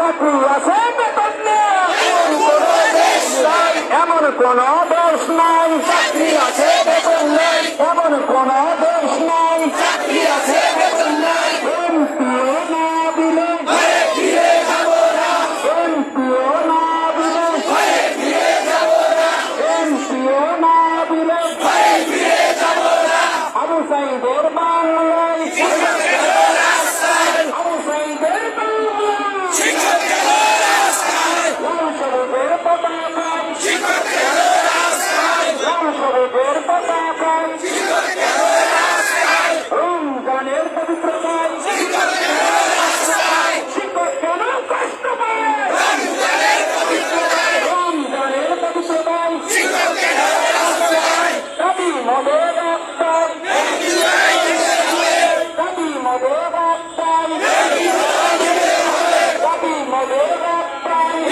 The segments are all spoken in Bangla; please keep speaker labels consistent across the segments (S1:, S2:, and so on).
S1: চাকরি আছে বেতন নেই, এমন কোন দোষ নাই, চাকরি আছে বেতন নেই, এমন কোন দোষ নাই, চাকরি আছে বেতন নেই। এমপিও না দিলে ফিরে যাব না, এমপিও না দিলে ফিরে যাব না, এমপিও না দিলে ফিরে যাব না। আবু সাইদের বাংলায় আবু সাইদের রমজানের পবিত্রতায় শিক্ষক কেন কষ্ট পায়, রমজানের পবিত্রতায় দাবি মদের রাস্তায়, দাবি মদের রাস্তায়, দাবি মদের রাস্তায়।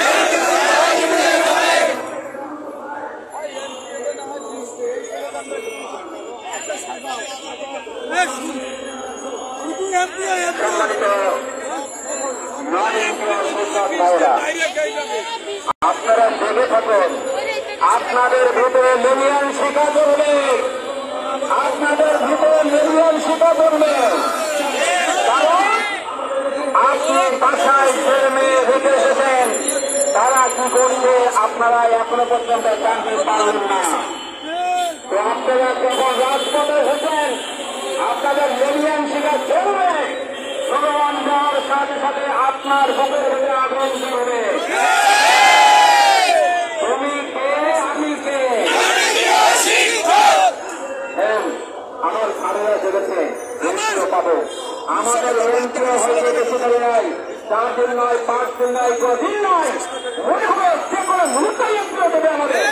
S1: আপনারা জেগে থাকুন, আপনাদের ভিতরে মিলিয়ন শিক্ষা করবে, আপনাদের ভিতরে মিলিয়ন শিক্ষা করবে, কারণ আপনি বাসায় ছেলে মেয়ে রেখে এসেছেন, তারা কি করছে আপনারা এখনো পর্যন্ত জানতে পারবেন না। তো আপনারা যখন রাজপথে এসেছেন, আপনাদের মিলিয়ন শিক্ষা চলবে, ভগবান যাওয়ার সাথে সাথে আপনার বুকের ভিতরে আগুন চলবে। তুমি কে, আমি কে? আমার ভাড়া জেগেছে, এমপিও পাবো। আমাদের এমপিও হয়ে বেশি করে নয়, 4 দিন নয়, 5 দিন নয়, 2 দিন নয়, মনে হবে যে কোনো মুহূর্তে এমপিও দেবে আমাদের।